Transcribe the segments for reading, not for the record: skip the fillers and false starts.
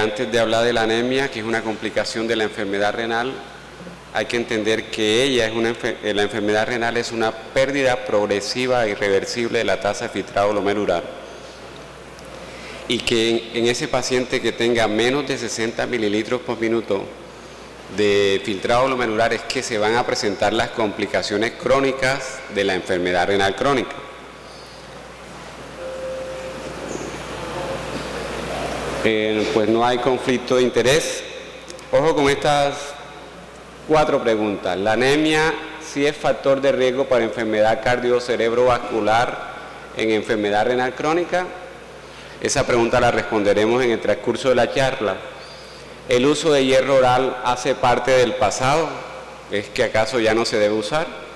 antes de hablar de la anemia, que es una complicación de la enfermedad renal, hay que entender que la enfermedad renal es una pérdida progresiva e irreversible de la tasa de filtrado glomerular. Y que en ese paciente que tenga menos de 60 mililitros por minuto de filtrado glomerular es que se van a presentar las complicaciones crónicas de la enfermedad renal crónica. Pues no hay conflicto de interés. Ojo con estas 4 preguntas. ¿La anemia sí es factor de riesgo para enfermedad cardio-cerebrovascular en enfermedad renal crónica? Esa pregunta la responderemos en el transcurso de la charla. ¿El uso de hierro oral hace parte del pasado? ¿Es que acaso ya no se debe usar?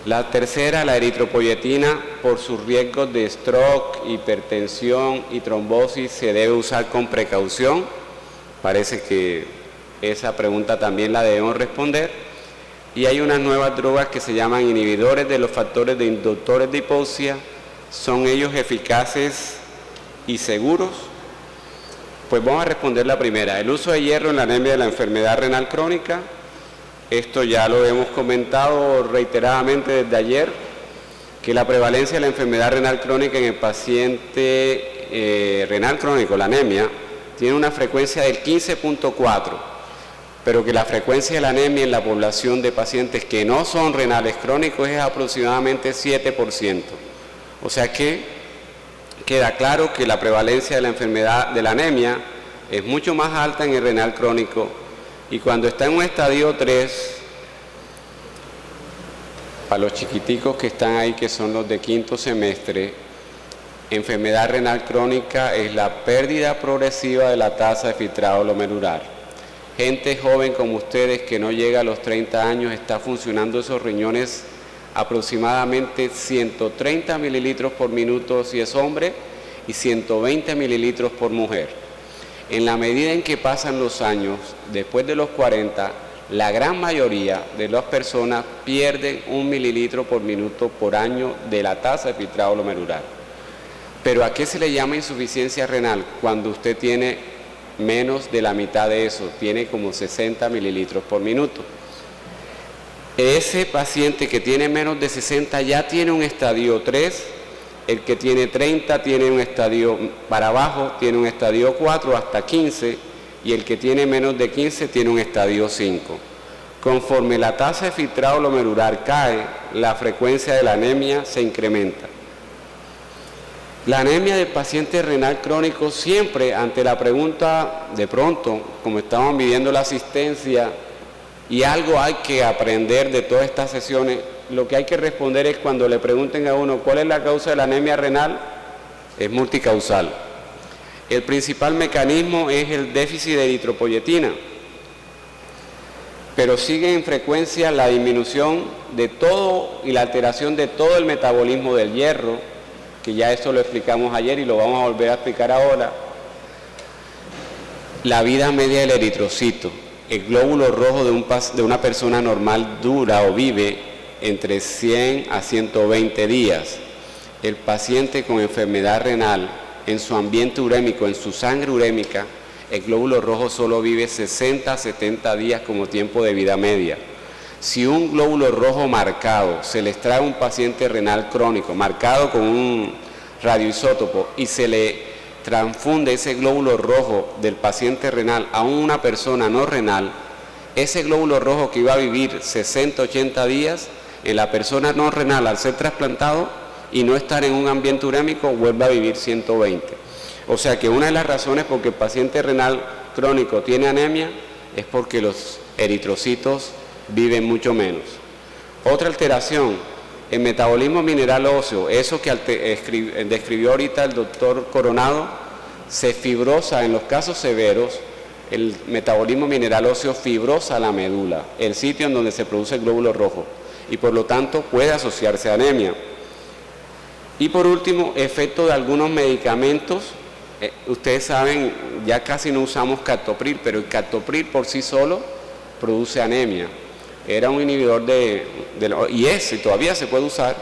La tercera, la eritropoyetina, por sus riesgos de stroke, hipertensión y trombosis, ¿se debe usar con precaución? Parece que esa pregunta también la debemos responder. Y hay unas nuevas drogas que se llaman inhibidores de los factores de inductores de hipoxia. ¿Son ellos eficaces y seguros? Pues vamos a responder la primera. El uso de hierro en la anemia de la enfermedad renal crónica. Esto ya lo hemos comentado reiteradamente desde ayer, que la prevalencia de la enfermedad renal crónica en el paciente renal crónico, la anemia, tiene una frecuencia del 15.4, pero que la frecuencia de la anemia en la población de pacientes que no son renales crónicos es aproximadamente 7%. O sea que queda claro que la prevalencia de la enfermedad de la anemia es mucho más alta en el renal crónico, y cuando está en un estadio 3, para los chiquiticos que están ahí, que son los de quinto semestre, enfermedad renal crónica es la pérdida progresiva de la tasa de filtrado glomerular. Gente joven como ustedes que no llega a los 30 años, está funcionando esos riñones aproximadamente 130 mililitros por minuto si es hombre y 120 mililitros por mujer. En la medida en que pasan los años, después de los 40, la gran mayoría de las personas pierden 1 mililitro por minuto por año de la tasa de filtrado glomerular. ¿Pero a qué se le llama insuficiencia renal? Cuando usted tiene menos de la mitad de eso, tiene como 60 mililitros por minuto. Ese paciente que tiene menos de 60 ya tiene un estadio 3, el que tiene 30 tiene un estadio para abajo, tiene un estadio 4 hasta 15, y el que tiene menos de 15 tiene un estadio 5. Conforme la tasa de filtrado glomerular cae, la frecuencia de la anemia se incrementa. La anemia del paciente renal crónico siempre, ante la pregunta, de pronto, como estamos midiendo la asistencia, y algo hay que aprender de todas estas sesiones, lo que hay que responder es cuando le pregunten a uno cuál es la causa de la anemia renal, es multicausal. El principal mecanismo es el déficit de eritropoyetina, pero sigue en frecuencia la disminución de todo y la alteración de todo el metabolismo del hierro, que ya eso lo explicamos ayer y lo vamos a volver a explicar ahora. La vida media del eritrocito, el glóbulo rojo de una persona normal dura o vive entre 100 a 120 días. El paciente con enfermedad renal, en su ambiente urémico, en su sangre urémica, el glóbulo rojo solo vive 60 a 70 días como tiempo de vida media. Si un glóbulo rojo marcado se le extrae a un paciente renal crónico, marcado con un radioisótopo, y se le transfunde ese glóbulo rojo del paciente renal a una persona no renal, ese glóbulo rojo que iba a vivir 60, 80 días, en la persona no renal, al ser trasplantado y no estar en un ambiente urémico, vuelve a vivir 120. O sea que una de las razones por que el paciente renal crónico tiene anemia es porque los eritrocitos viven mucho menos. Otra alteración, el metabolismo mineral óseo, eso que describió ahorita el doctor Coronado, se fibrosa en los casos severos. El metabolismo mineral óseo fibrosa la médula, el sitio en donde se produce el glóbulo rojo, y por lo tanto puede asociarse a anemia. Y por último, efecto de algunos medicamentos. Ustedes saben, ya casi no usamos captopril, pero el captopril por sí solo produce anemia. Era un inhibidor y todavía se puede usar,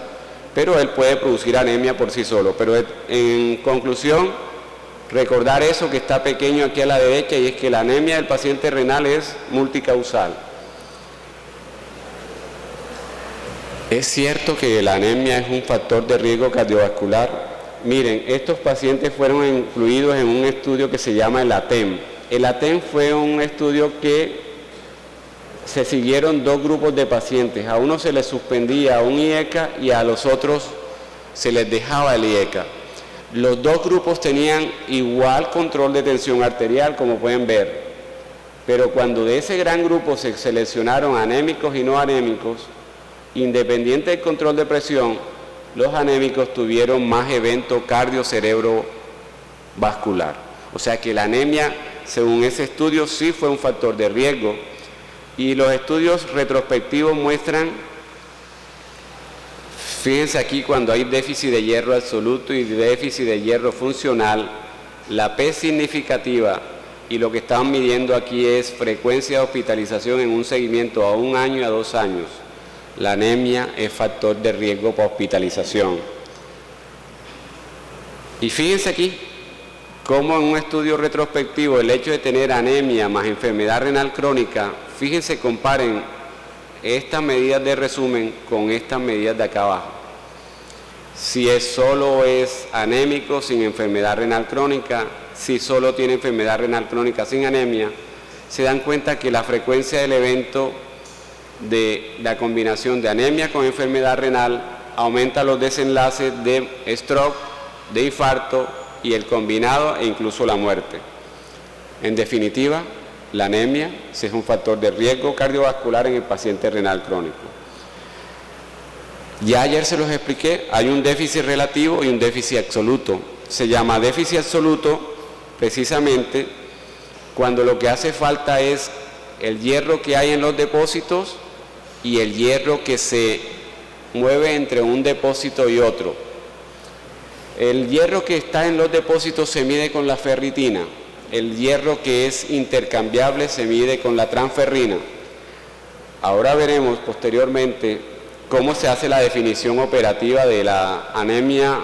pero él puede producir anemia por sí solo. Pero en conclusión, Recordar eso que está pequeño aquí a la derecha, y es que la anemia del paciente renal es multicausal. ¿Es cierto que la anemia es un factor de riesgo cardiovascular? Miren, estos pacientes fueron incluidos en un estudio que se llama el ATEM. El ATEM fue un estudio que se siguieron dos grupos de pacientes. A uno se les suspendía un IECA y a los otros se les dejaba el IECA. Los dos grupos tenían igual control de tensión arterial, como pueden ver, pero cuando de ese gran grupo se seleccionaron anémicos y no anémicos, independiente del control de presión, los anémicos tuvieron más evento cardio-cerebrovascular. O sea que la anemia, según ese estudio, sí fue un factor de riesgo, y los estudios retrospectivos muestran, fíjense aquí, cuando hay déficit de hierro absoluto y déficit de hierro funcional, la P significativa, y lo que están midiendo aquí es frecuencia de hospitalización en un seguimiento a 1 año y a 2 años. La anemia es factor de riesgo para hospitalización. Y fíjense aquí, cómo en un estudio retrospectivo el hecho de tener anemia más enfermedad renal crónica, fíjense, comparen estas medidas de resumen con estas medidas de acá abajo. Si solo es anémico sin enfermedad renal crónica, si solo tiene enfermedad renal crónica sin anemia, se dan cuenta que la frecuencia del evento de la combinación de anemia con enfermedad renal aumenta los desenlaces de stroke, de infarto y el combinado e incluso la muerte. En definitiva, la anemia es un factor de riesgo cardiovascular en el paciente renal crónico. Ya ayer se los expliqué, hay un déficit relativo y un déficit absoluto. Se llama déficit absoluto precisamente cuando lo que hace falta es el hierro que hay en los depósitos y el hierro que se mueve entre un depósito y otro. El hierro que está en los depósitos se mide con la ferritina. El hierro que es intercambiable se mide con la transferrina. Ahora veremos posteriormente cómo se hace la definición operativa de la anemia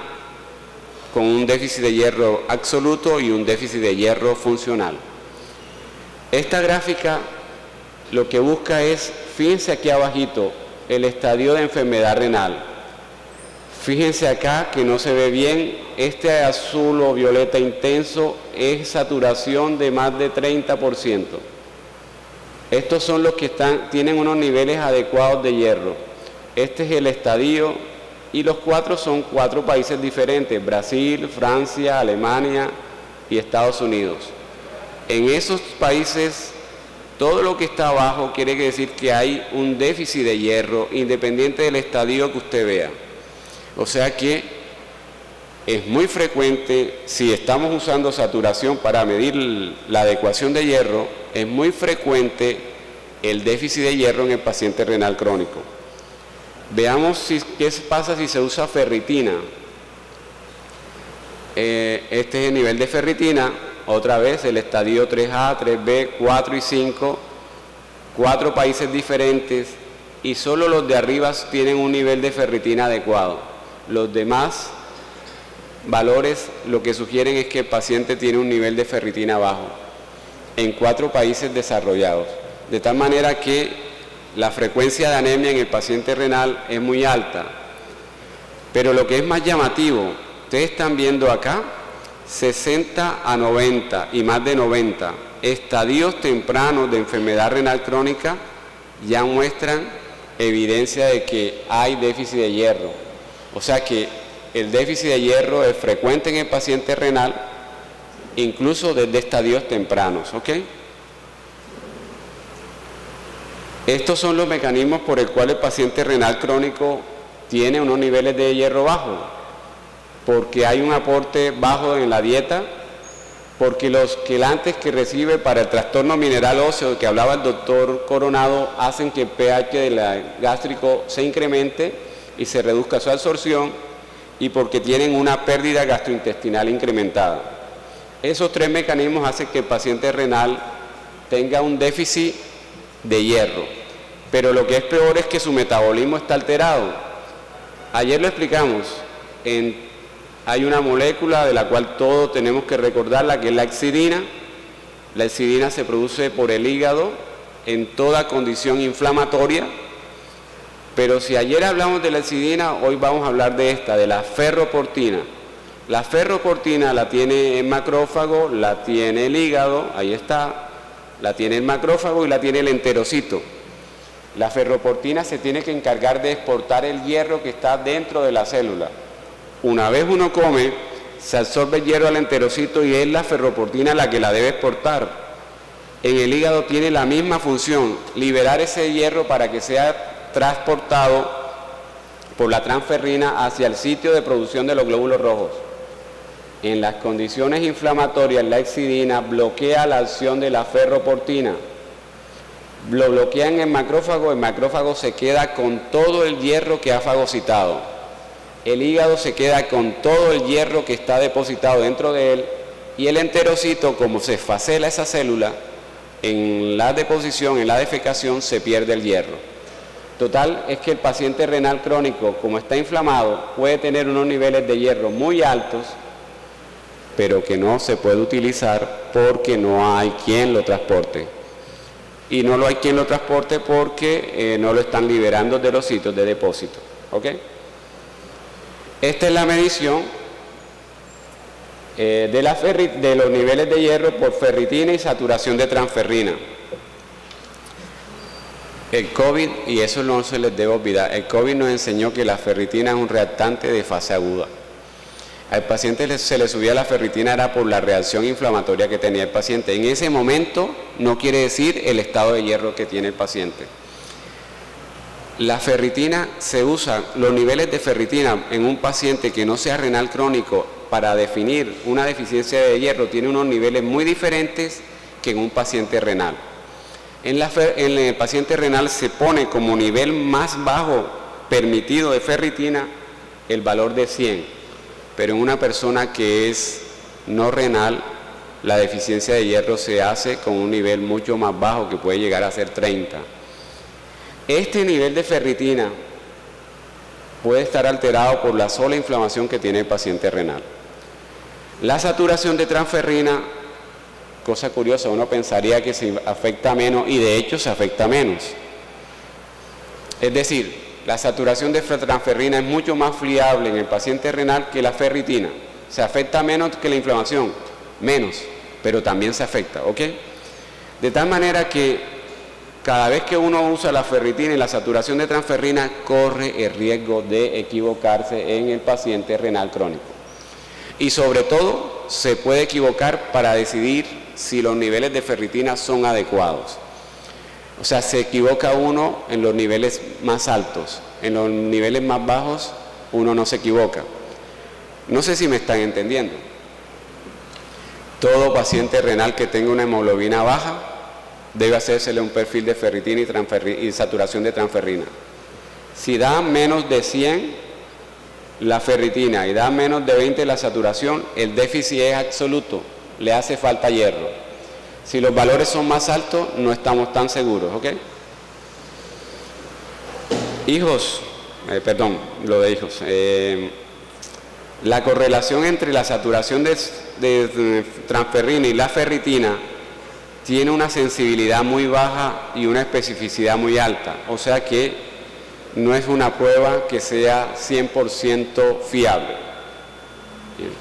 con un déficit de hierro absoluto y un déficit de hierro funcional. Esta gráfica lo que busca es, fíjense aquí abajito, el estadio de enfermedad renal. Fíjense acá que no se ve bien, este azul o violeta intenso es saturación de más de 30%. Estos son los que tienen unos niveles adecuados de hierro. Este es el estadio y los cuatro son 4 países diferentes: Brasil, Francia, Alemania y Estados Unidos. En esos países, todo lo que está abajo quiere decir que hay un déficit de hierro independiente del estadio que usted vea. O sea que es muy frecuente, si estamos usando saturación para medir la adecuación de hierro, es muy frecuente el déficit de hierro en el paciente renal crónico. Veamos qué pasa si se usa ferritina. Este es el nivel de ferritina, otra vez el estadio 3A, 3B, 4 y 5, 4 países diferentes, y solo los de arriba tienen un nivel de ferritina adecuado. Los demás valores lo que sugieren es que el paciente tiene un nivel de ferritina bajo en 4 países desarrollados, de tal manera que la frecuencia de anemia en el paciente renal es muy alta. Pero lo que es más llamativo, ustedes están viendo acá 60 a 90 y más de 90 estadios tempranos de enfermedad renal crónica ya muestran evidencia de que hay déficit de hierro. O sea que el déficit de hierro es frecuente en el paciente renal, incluso desde estadios tempranos, ¿ok? Estos son los mecanismos por el cual el paciente renal crónico tiene unos niveles de hierro bajos, porque hay un aporte bajo en la dieta, porque los quelantes que recibe para el trastorno mineral óseo que hablaba el doctor Coronado hacen que el pH del gástrico se incremente y se reduzca su absorción, y porque tienen una pérdida gastrointestinal incrementada. Esos 3 mecanismos hacen que el paciente renal tenga un déficit de hierro, pero lo que es peor es que su metabolismo está alterado. Ayer lo explicamos, en hay una molécula de la cual todos tenemos que recordarla, que es la hexidina. La hexidina se produce por el hígado en toda condición inflamatoria, pero si ayer hablamos de la hexidina, hoy vamos a hablar de esta, de la ferroportina. La ferroportina la tiene el macrófago, la tiene el hígado, ahí está, la tiene el macrófago y la tiene el enterocito. La ferroportina se tiene que encargar de exportar el hierro que está dentro de la célula. Una vez uno come, se absorbe el hierro al enterocito y es la ferroportina la que la debe exportar. En el hígado tiene la misma función, liberar ese hierro para que sea transportado por la transferrina hacia el sitio de producción de los glóbulos rojos. En las condiciones inflamatorias, la hexidina bloquea la acción de la ferroportina. Lo bloquea en el macrófago se queda con todo el hierro que ha fagocitado. El hígado se queda con todo el hierro que está depositado dentro de él y el enterocito, como se esfacela esa célula, en la deposición, en la defecación, se pierde el hierro. Total, es que el paciente renal crónico, como está inflamado, puede tener unos niveles de hierro muy altos, pero que no se puede utilizar porque no hay quien lo transporte. Y no lo hay quien lo transporte porque no lo están liberando de los sitios de depósito. ¿Ok? Esta es la medición de los niveles de hierro por ferritina y saturación de transferrina. El COVID, y eso no se les debe olvidar, el COVID nos enseñó que la ferritina es un reactante de fase aguda. Al paciente se le subía la ferritina era por la reacción inflamatoria que tenía el paciente. En ese momento no quiere decir el estado de hierro que tiene el paciente. La ferritina se usa, los niveles de ferritina en un paciente que no sea renal crónico para definir una deficiencia de hierro tiene unos niveles muy diferentes que en un paciente renal. En el paciente renal se pone como nivel más bajo permitido de ferritina el valor de 100. Pero en una persona que es no renal, la deficiencia de hierro se hace con un nivel mucho más bajo que puede llegar a ser 30. Este nivel de ferritina puede estar alterado por la sola inflamación que tiene el paciente renal. La saturación de transferrina, cosa curiosa, uno pensaría que se afecta menos y de hecho se afecta menos. Es decir, la saturación de transferrina es mucho más friable en el paciente renal que la ferritina. Se afecta menos que la inflamación, menos, pero también se afecta, ¿ok? De tal manera que cada vez que uno usa la ferritina y la saturación de transferrina, corre el riesgo de equivocarse en el paciente renal crónico. Y sobre todo, se puede equivocar para decidir si los niveles de ferritina son adecuados. O sea, se equivoca uno en los niveles más altos, en los niveles más bajos uno no se equivoca. No sé si me están entendiendo. Todo paciente renal que tenga una hemoglobina baja debe hacérsele un perfil de ferritina y saturación de transferrina. Si da menos de 100 la ferritina y da menos de 20 la saturación, el déficit es absoluto, le hace falta hierro. Si los valores son más altos, no estamos tan seguros, ¿ok? La correlación entre la saturación de transferrina y la ferritina tiene una sensibilidad muy baja y una especificidad muy alta, o sea que no es una prueba que sea 100% fiable. Bien.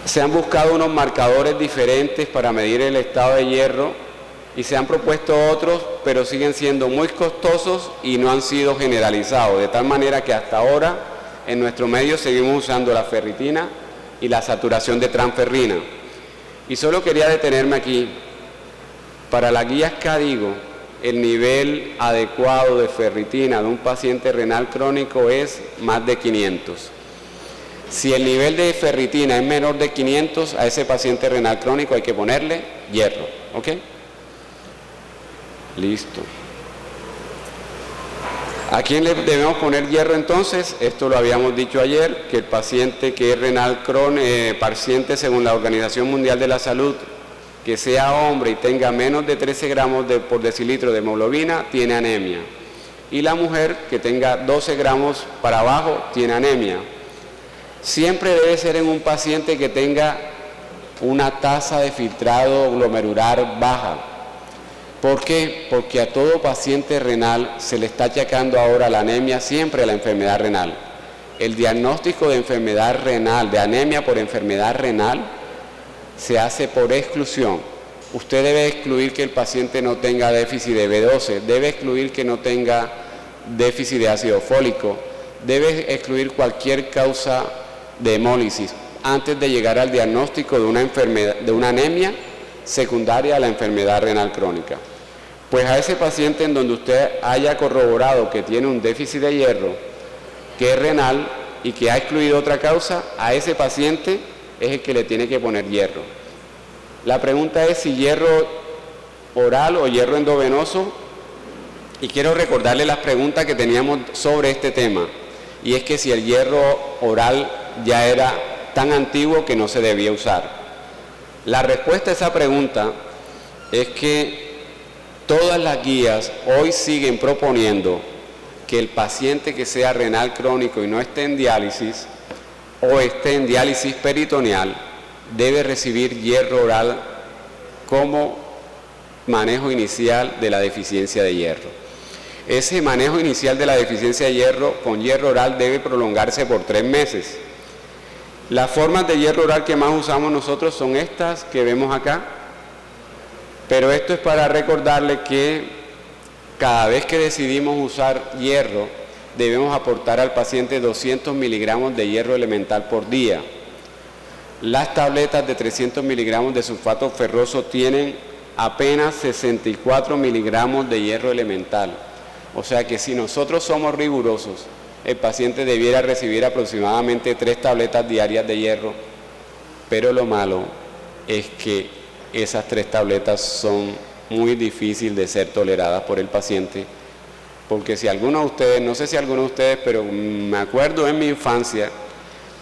Se han buscado unos marcadores diferentes para medir el estado de hierro y se han propuesto otros, pero siguen siendo muy costosos y no han sido generalizados, de tal manera que hasta ahora en nuestro medio seguimos usando la ferritina y la saturación de transferrina. Y solo quería detenerme aquí. Para la guía CADIGO, el nivel adecuado de ferritina de un paciente renal crónico es más de 500. Si el nivel de ferritina es menor de 500, a ese paciente renal crónico hay que ponerle hierro, ¿ok? Listo. ¿A quién le debemos poner hierro entonces? Esto lo habíamos dicho ayer, que el paciente que es renal crónico, paciente según la Organización Mundial de la Salud, que sea hombre y tenga menos de 13 gramos por decilitro de hemoglobina, tiene anemia. Y la mujer que tenga 12 gramos para abajo, tiene anemia. siempre debe ser en un paciente que tenga una tasa de filtrado glomerular baja. ¿Por qué? Porque a todo paciente renal se le está achacando ahora la anemia, siempre a la enfermedad renal. El diagnóstico de enfermedad renal, de anemia por enfermedad renal, se hace por exclusión. Usted debe excluir que el paciente no tenga déficit de B12, debe excluir que no tenga déficit de ácido fólico, debe excluir cualquier causa de hemólisis antes de llegar al diagnóstico de una enfermedad, de una anemia secundaria a la enfermedad renal crónica. Pues a ese paciente en donde usted haya corroborado que tiene un déficit de hierro, que es renal y que ha excluido otra causa, a ese paciente es el que le tiene que poner hierro. La pregunta es si hierro oral o hierro endovenoso, y quiero recordarle las preguntas que teníamos sobre este tema, y es que si el hierro oral ya era tan antiguo que no se debía usar. La respuesta a esa pregunta es que todas las guías hoy siguen proponiendo que el paciente que sea renal crónico y no esté en diálisis o esté en diálisis peritoneal debe recibir hierro oral como manejo inicial de la deficiencia de hierro. Ese manejo inicial de la deficiencia de hierro con hierro oral debe prolongarse por 3 meses. Las formas de hierro oral que más usamos nosotros son estas que vemos acá, pero esto es para recordarle que cada vez que decidimos usar hierro debemos aportar al paciente 200 miligramos de hierro elemental por día. Las tabletas de 300 miligramos de sulfato ferroso tienen apenas 64 miligramos de hierro elemental. O sea que si nosotros somos rigurosos, el paciente debiera recibir aproximadamente 3 tabletas diarias de hierro, pero lo malo es que esas 3 tabletas son muy difíciles de ser toleradas por el paciente, porque si alguno de ustedes, no sé si alguno de ustedes, pero me acuerdo en mi infancia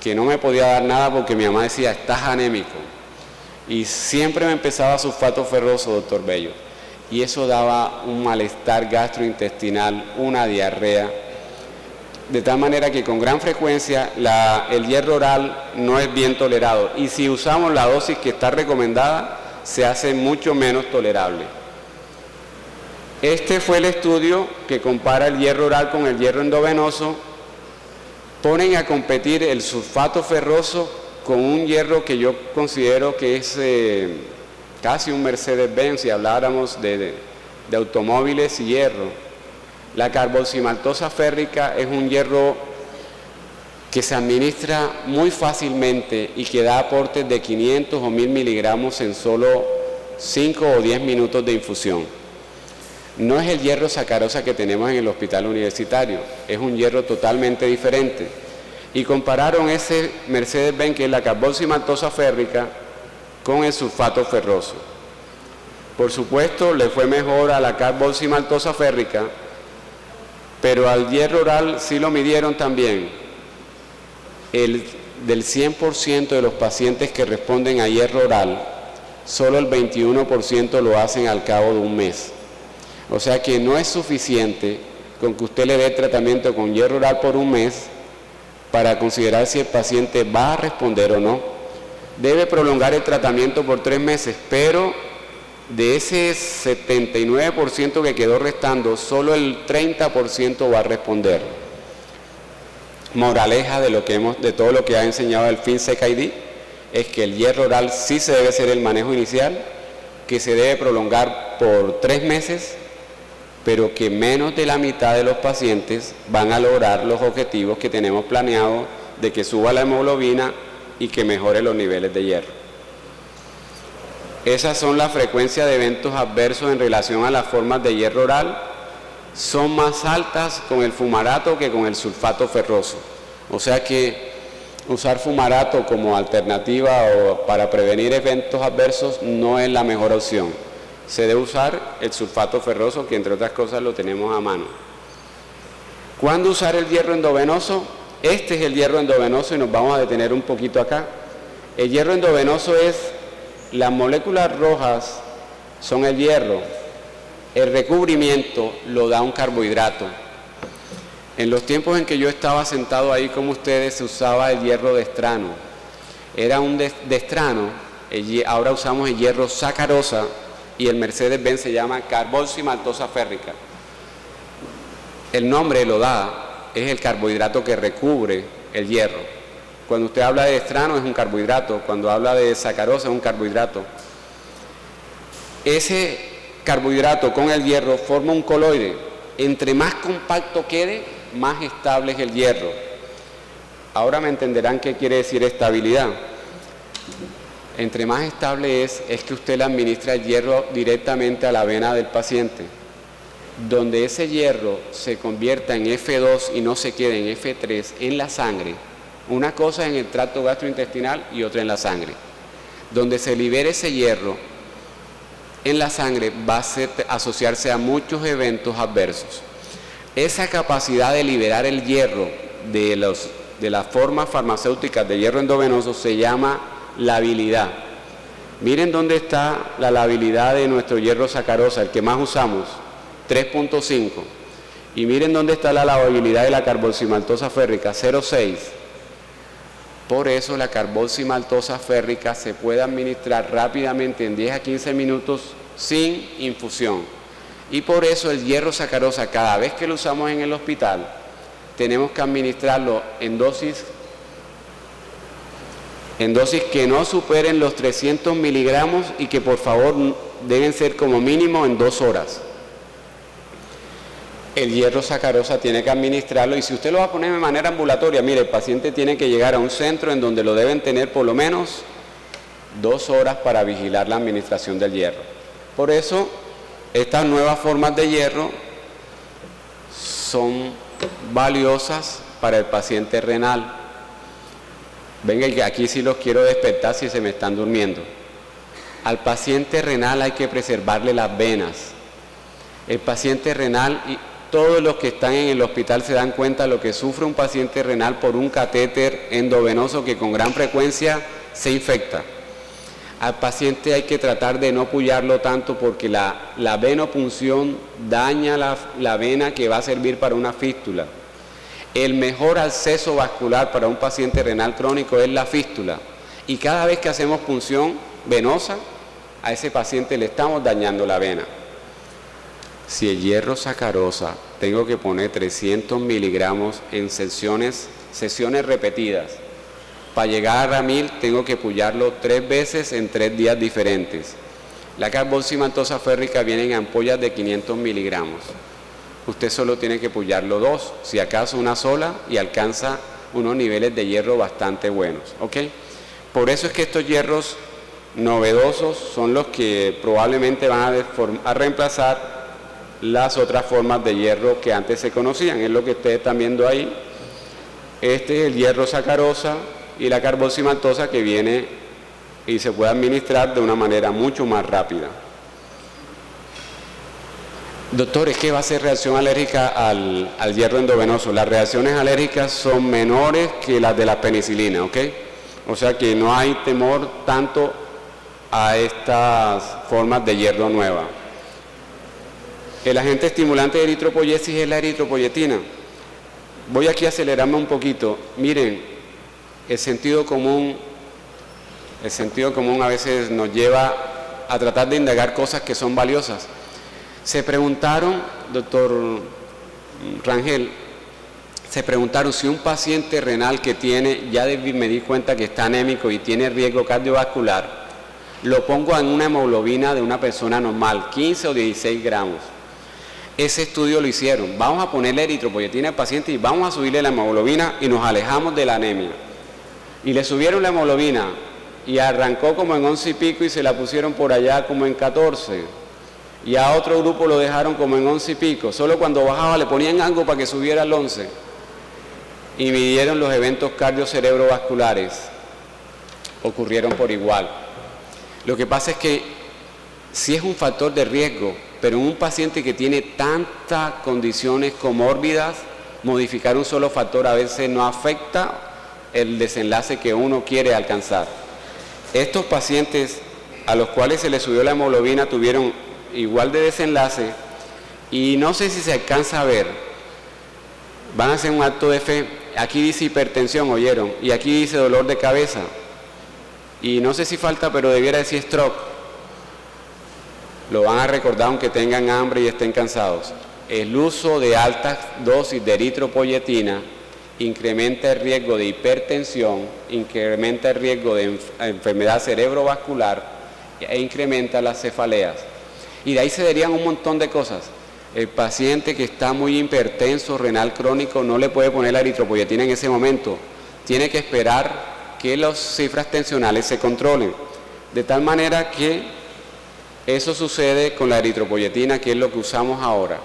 que no me podía dar nada porque mi mamá decía, estás anémico, y siempre me empezaba sulfato ferroso, doctor Bello, y eso daba un malestar gastrointestinal, una diarrea, de tal manera que con gran frecuencia el hierro oral no es bien tolerado, y si usamos la dosis que está recomendada, se hace mucho menos tolerable. Este fue el estudio que compara el hierro oral con el hierro endovenoso. Ponen a competir el sulfato ferroso con un hierro que yo considero que es casi un Mercedes-Benz si habláramos de automóviles y hierro. La carboximaltosa férrica es un hierro que se administra muy fácilmente y que da aportes de 500 o 1000 miligramos en solo 5 o 10 minutos de infusión. No es el hierro sacarosa que tenemos en el hospital universitario, es un hierro totalmente diferente. Y compararon ese Mercedes-Benz, que es la carboximaltosa férrica, con el sulfato ferroso. Por supuesto, le fue mejor a la carboximaltosa férrica, pero al hierro oral sí lo midieron también. Del 100% de los pacientes que responden a hierro oral, solo el 21% lo hacen al cabo de un mes. O sea que no es suficiente con que usted le dé tratamiento con hierro oral por un mes para considerar si el paciente va a responder o no. Debe prolongar el tratamiento por 3 meses, pero de ese 79% que quedó restando, solo el 30% va a responder. Moraleja de todo lo que ha enseñado el FinSec-ID es que el hierro oral sí se debe hacer el manejo inicial, que se debe prolongar por 3 meses, pero que menos de la mitad de los pacientes van a lograr los objetivos que tenemos planeados de que suba la hemoglobina y que mejore los niveles de hierro. Esas son las frecuencias de eventos adversos en relación a las formas de hierro oral. Son más altas con el fumarato que con el sulfato ferroso. O sea que usar fumarato como alternativa o para prevenir eventos adversos no es la mejor opción. Se debe usar el sulfato ferroso, que entre otras cosas lo tenemos a mano. ¿Cuándo usar el hierro endovenoso? Este es el hierro endovenoso y nos vamos a detener un poquito acá. El hierro endovenoso es, las moléculas rojas son el hierro, el recubrimiento lo da un carbohidrato. En los tiempos en que yo estaba sentado ahí como ustedes, se usaba el hierro destrano. Era un destrano, ahora usamos el hierro sacarosa y el Mercedes-Benz se llama carboximaltosa férrica. El nombre lo da, es el carbohidrato que recubre el hierro. Cuando usted habla de destrano es un carbohidrato, cuando habla de sacarosa es un carbohidrato. Ese carbohidrato con el hierro forma un coloide. Entre más compacto quede, más estable es el hierro. Ahora me entenderán qué quiere decir estabilidad. Entre más estable es que usted le administra el hierro directamente a la vena del paciente, donde ese hierro se convierta en F2 y no se quede en F3 en la sangre. Una cosa en el tracto gastrointestinal y otra en la sangre. Donde se libere ese hierro en la sangre va a asociarse a muchos eventos adversos. Esa capacidad de liberar el hierro de las formas farmacéuticas de hierro endovenoso se llama labilidad. Miren dónde está la labilidad de nuestro hierro sacarosa, el que más usamos, 3.5. Y miren dónde está la labilidad de la carboximaltosa férrica, 0.6. Por eso la carboximaltosa férrica se puede administrar rápidamente en 10 a 15 minutos sin infusión. Y por eso el hierro sacarosa, cada vez que lo usamos en el hospital, tenemos que administrarlo en dosis que no superen los 300 miligramos y que por favor deben ser como mínimo en 2 horas. El hierro sacarosa tiene que administrarlo y si usted lo va a poner de manera ambulatoria, mire, el paciente tiene que llegar a un centro en donde lo deben tener por lo menos 2 horas para vigilar la administración del hierro. Por eso, estas nuevas formas de hierro son valiosas para el paciente renal. Venga, que aquí sí los quiero despertar si se me están durmiendo. Al paciente renal hay que preservarle las venas. El paciente renal, y todos los que están en el hospital se dan cuenta de lo que sufre un paciente renal por un catéter endovenoso que con gran frecuencia se infecta. Al paciente hay que tratar de no puyarlo tanto porque la venopunción daña la vena que va a servir para una fístula. El mejor acceso vascular para un paciente renal crónico es la fístula. Y cada vez que hacemos punción venosa, a ese paciente le estamos dañando la vena. Si el hierro sacarosa tengo que poner 300 miligramos en sesiones repetidas, para llegar a 1000 tengo que puyarlo 3 veces en 3 días diferentes. La carboximaltosa férrica viene en ampollas de 500 miligramos. Usted solo tiene que puyarlo 2, si acaso una sola, y alcanza unos niveles de hierro bastante buenos, ¿ok? Por eso es que estos hierros novedosos son los que probablemente van a reemplazar las otras formas de hierro que antes se conocían. Es lo que ustedes están viendo ahí. Este es el hierro sacarosa y la carboximaltosa que viene y se puede administrar de una manera mucho más rápida. Doctor, ¿es que va a ser reacción alérgica al hierro endovenoso? Las reacciones alérgicas son menores que las de la penicilina, ¿ok? O sea que no hay temor tanto a estas formas de hierro nueva. El agente estimulante de eritropoyesis es la eritropoyetina. Voy aquí a acelerarme un poquito. Miren, el sentido común a veces nos lleva a tratar de indagar cosas que son valiosas. Se preguntaron, doctor Rangel, se preguntaron si un paciente renal que tiene, ya me di cuenta que está anémico y tiene riesgo cardiovascular, lo pongo en una hemoglobina de una persona normal, 15 o 16 gramos. Ese estudio lo hicieron. Vamos a ponerle eritropoyetina al paciente y vamos a subirle la hemoglobina y nos alejamos de la anemia. Y le subieron la hemoglobina y arrancó como en 11 y pico y se la pusieron por allá como en 14. Y a otro grupo lo dejaron como en 11 y pico. Solo cuando bajaba le ponían algo para que subiera al 11. Y midieron los eventos cardiocerebrovasculares. Ocurrieron por igual. Lo que pasa es que sí es un factor de riesgo, pero en un paciente que tiene tantas condiciones comórbidas, modificar un solo factor a veces no afecta el desenlace que uno quiere alcanzar. Estos pacientes a los cuales se les subió la hemoglobina tuvieron igual de desenlace y no sé si se alcanza a ver, van a hacer un acto de fe. Aquí dice hipertensión, ¿oyeron? Y aquí dice dolor de cabeza. Y no sé si falta, pero debiera decir stroke. Lo van a recordar aunque tengan hambre y estén cansados. El uso de altas dosis de eritropoyetina incrementa el riesgo de hipertensión, incrementa el riesgo de enfermedad cerebrovascular e incrementa las cefaleas. Y de ahí se derivan un montón de cosas. El paciente que está muy hipertenso, renal crónico, no le puede poner la eritropoyetina en ese momento. Tiene que esperar que las cifras tensionales se controlen. De tal manera que eso sucede con la eritropoyetina, que es lo que usamos ahora.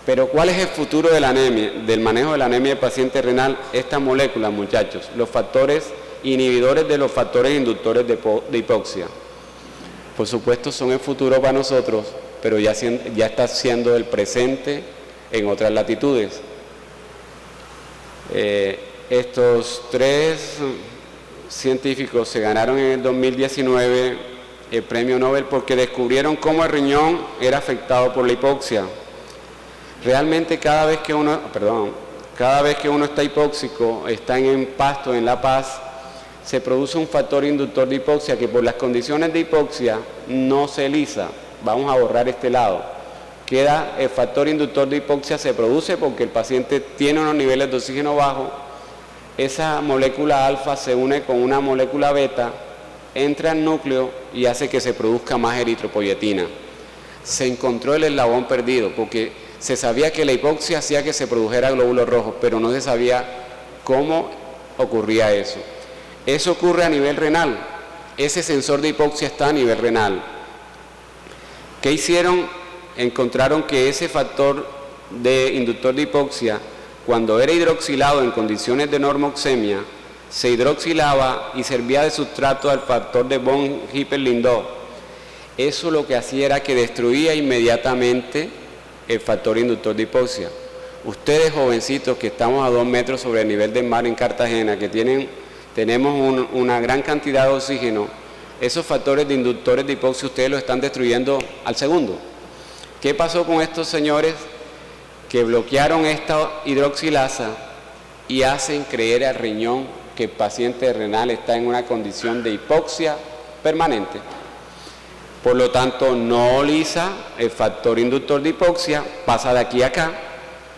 Pero ¿cuál es el futuro de la anemia, del manejo de la anemia del paciente renal? Estas moléculas, muchachos, los factores inhibidores de los factores inductores de hipoxia. Por supuesto son el futuro para nosotros, pero ya está siendo el presente en otras latitudes. Estos 3 científicos se ganaron en el 2019 el premio Nobel porque descubrieron cómo el riñón era afectado por la hipoxia. Realmente cada vez que uno está hipóxico, está en empasto, en La Paz, se produce un factor inductor de hipoxia que por las condiciones de hipoxia no se lisa. Vamos a borrar este lado. Queda el factor inductor de hipoxia, se produce porque el paciente tiene unos niveles de oxígeno bajos. Esa molécula alfa se une con una molécula beta, entra al núcleo y hace que se produzca más eritropoyetina. Se encontró el eslabón perdido porque se sabía que la hipoxia hacía que se produjera glóbulos rojos, pero no se sabía cómo ocurría eso. Eso ocurre a nivel renal. Ese sensor de hipoxia está a nivel renal. ¿Qué hicieron? Encontraron que ese factor de inductor de hipoxia, cuando era hidroxilado en condiciones de normoxemia, se hidroxilaba y servía de sustrato al factor de von Hippel-Lindau. Eso lo que hacía era que destruía inmediatamente el factor inductor de hipoxia. Ustedes, jovencitos, que estamos a 2 metros sobre el nivel del mar en Cartagena, que tenemos una gran cantidad de oxígeno, esos factores de inductores de hipoxia ustedes los están destruyendo al segundo. ¿Qué pasó con estos señores que bloquearon esta hidroxilasa y hacen creer al riñón que el paciente renal está en una condición de hipoxia permanente? Por lo tanto, no lisa el factor inductor de hipoxia, pasa de aquí a acá,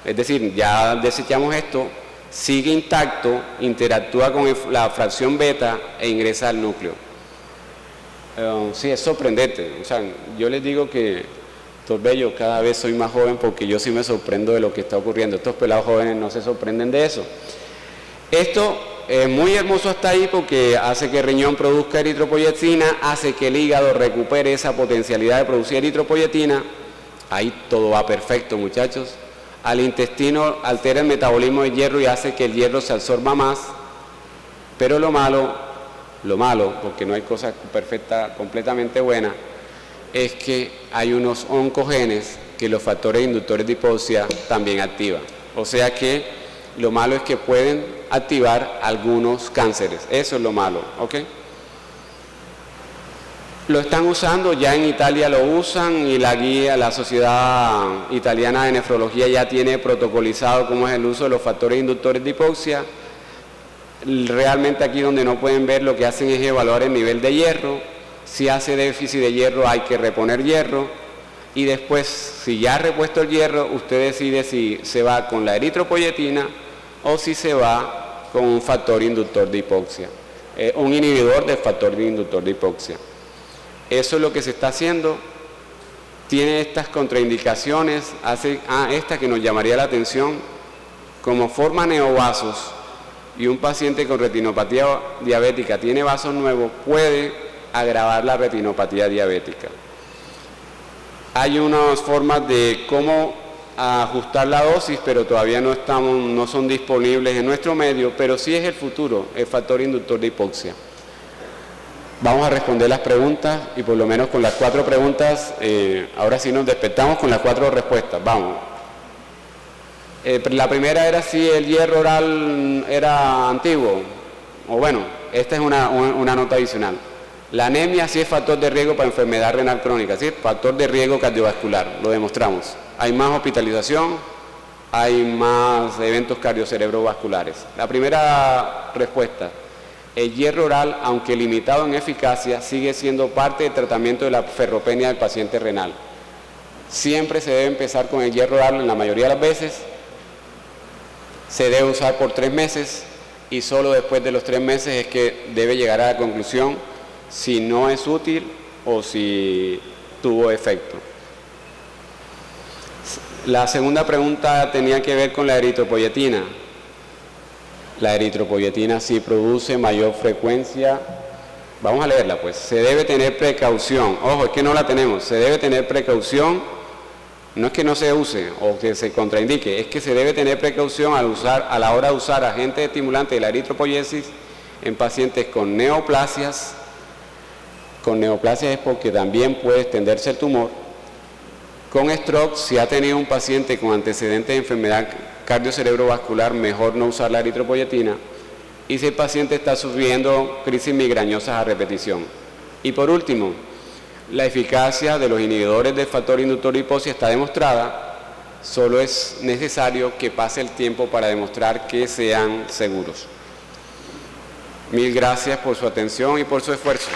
es decir, ya desechamos esto, sigue intacto, interactúa con la fracción beta e ingresa al núcleo. Sí, es sorprendente. O sea, yo les digo que, Torbello, cada vez soy más joven porque yo sí me sorprendo de lo que está ocurriendo. Estos pelados jóvenes no se sorprenden de eso. Esto es muy hermoso hasta ahí porque hace que el riñón produzca eritropoyetina, hace que el hígado recupere esa potencialidad de producir eritropoyetina. Ahí todo va perfecto, muchachos. Al intestino altera el metabolismo del hierro y hace que el hierro se absorba más. Pero lo malo, porque no hay cosa perfecta, completamente buena, es que hay unos oncogenes que los factores inductores de hipoxia también activan. O sea que lo malo es que pueden activar algunos cánceres. Eso es lo malo, ¿ok? Lo están usando, ya en Italia lo usan y la Sociedad Italiana de Nefrología ya tiene protocolizado cómo es el uso de los factores inductores de hipoxia. Realmente aquí donde no pueden ver, lo que hacen es evaluar el nivel de hierro. Si hace déficit de hierro hay que reponer hierro y después, si ya ha repuesto el hierro, usted decide si se va con la eritropoyetina o si se va con un factor inductor de hipoxia, un inhibidor del factor inductor de hipoxia. Eso es lo que se está haciendo. Tiene estas contraindicaciones, esta que nos llamaría la atención, como forma neovasos y un paciente con retinopatía diabética tiene vasos nuevos, puede agravar la retinopatía diabética. Hay unas formas de cómo ajustar la dosis, pero todavía no son disponibles en nuestro medio, pero sí es el futuro, el factor inductor de hipoxia. Vamos a responder las preguntas y por lo menos con las 4 preguntas, ahora sí nos despertamos con las 4 respuestas. Vamos. La primera era si el hierro oral era antiguo, o bueno, esta es una nota adicional. La anemia sí es factor de riesgo para enfermedad renal crónica, sí es factor de riesgo cardiovascular, lo demostramos. Hay más hospitalización, hay más eventos cardiocerebrovasculares. La primera respuesta, el hierro oral, aunque limitado en eficacia, sigue siendo parte del tratamiento de la ferropenia del paciente renal. Siempre se debe empezar con el hierro oral, en la mayoría de las veces. Se debe usar por 3 meses y solo después de los 3 meses es que debe llegar a la conclusión si no es útil o si tuvo efecto. La segunda pregunta tenía que ver con la eritropoyetina. La eritropoyetina sí produce mayor frecuencia. Vamos a leerla pues. Se debe tener precaución. Ojo, es que no la tenemos. Se debe tener precaución. No es que no se use o que se contraindique, es que se debe tener precaución a la hora de usar agentes estimulantes de la eritropoyesis en pacientes con neoplasias. Con neoplasias es porque también puede extenderse el tumor. Con stroke, si ha tenido un paciente con antecedentes de enfermedad cardiocerebrovascular, mejor no usar la eritropoyetina. Y si el paciente está sufriendo crisis migrañosas a repetición. Y por último, la eficacia de los inhibidores del factor inductor de hipoxia está demostrada, solo es necesario que pase el tiempo para demostrar que sean seguros. Mil gracias por su atención y por su esfuerzo.